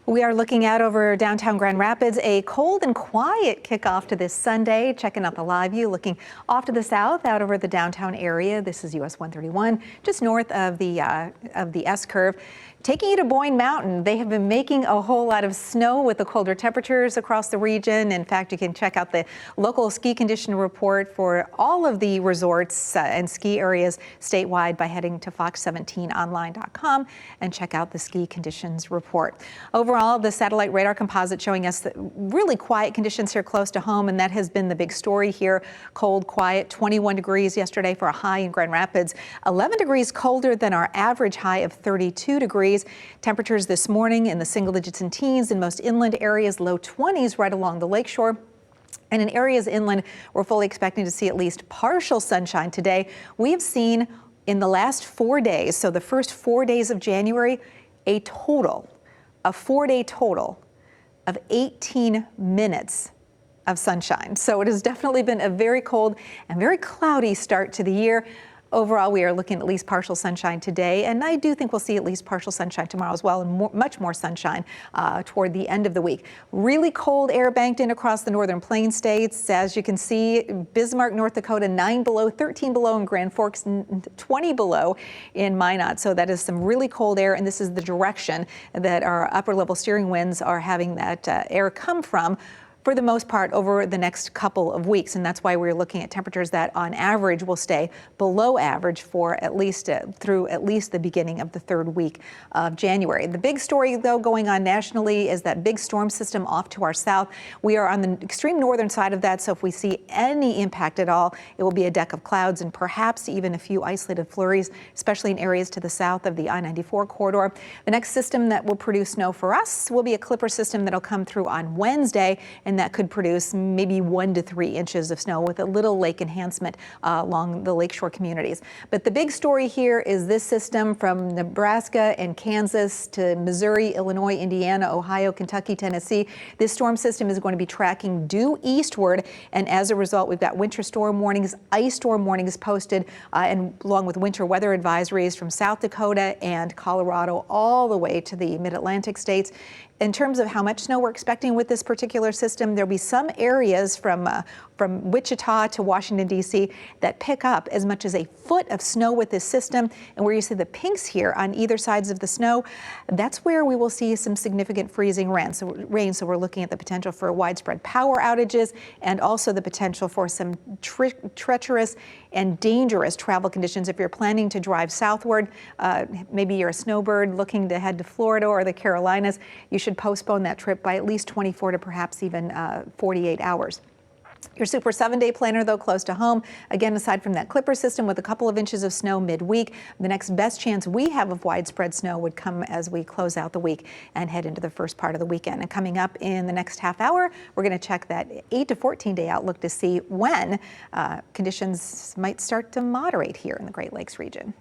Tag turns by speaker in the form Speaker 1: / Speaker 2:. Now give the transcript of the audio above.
Speaker 1: We are looking out over downtown Grand Rapids, a cold and quiet kickoff to this Sunday. Checking out the live view, looking off to the south out over the downtown area. This is US 131, just north of the S-curve. Taking you to Boyne Mountain, they have been making a whole lot of snow with the colder temperatures across the region. In fact, you can check out the local ski condition report for all of the resorts and ski areas statewide by heading to fox17online.com and check out the ski conditions report. Overall, the satellite radar composite showing us that really quiet conditions here close to home, and that has been the big story here. Cold, quiet, 21 degrees yesterday for a high in Grand Rapids, 11 degrees colder than our average high of 32 degrees. Temperatures this morning in the single digits and teens in most inland areas, low 20s right along the lakeshore. And in areas inland, we're fully expecting to see at least partial sunshine today. We have seen in the last 4 days, so the first 4 days of January, a 4-day total of 18 minutes of sunshine. So it has definitely been a very cold and very cloudy start to the year. Overall, we are looking at least partial sunshine today, and I do think we'll see at least partial sunshine tomorrow as well, and much more sunshine toward the end of the week. Really cold air banked in across the northern plain states. As you can see, Bismarck, North Dakota, 9 below, 13 below in Grand Forks, 20 below in Minot. So that is some really cold air, and this is the direction that our upper level steering winds are having that air come from for the most part over the next couple of weeks. And that's why we're looking at temperatures that on average will stay below average for at least through at least the beginning of the third week of January. The big story, though, going on nationally is that big storm system off to our south. We are on the extreme northern side of that, so if we see any impact at all, it will be a deck of clouds and perhaps even a few isolated flurries, especially in areas to the south of the I-94 corridor. The next system that will produce snow for us will be a Clipper system that'll come through on Wednesday, and that could produce maybe 1 to 3 inches of snow with a little lake enhancement along the lakeshore communities. But the big story here is this system from Nebraska and Kansas to Missouri, Illinois, Indiana, Ohio, Kentucky, Tennessee. This storm system is going to be tracking due eastward, and as a result, we've got winter storm warnings, ice storm warnings posted, and along with winter weather advisories from South Dakota and Colorado all the way to the mid-Atlantic states. In terms of how much snow we're expecting with this particular system, there'll be some areas from Wichita to Washington, D.C. that pick up as much as a foot of snow with this system. And where you see the pinks here on either sides of the snow, that's where we will see some significant freezing rain. So we're looking at the potential for widespread power outages and also the potential for some treacherous and dangerous travel conditions. If you're planning to drive southward, maybe you're a snowbird looking to head to Florida or the Carolinas, you should postpone that trip by at least 24 to perhaps even 48 hours. Your Super 7-day planner, though, close to home. Again, aside from that Clipper system with a couple of inches of snow midweek, the next best chance we have of widespread snow would come as we close out the week and head into the first part of the weekend. And coming up in the next half hour, we're going to check that 8 to 14-day outlook to see when conditions might start to moderate here in the Great Lakes region.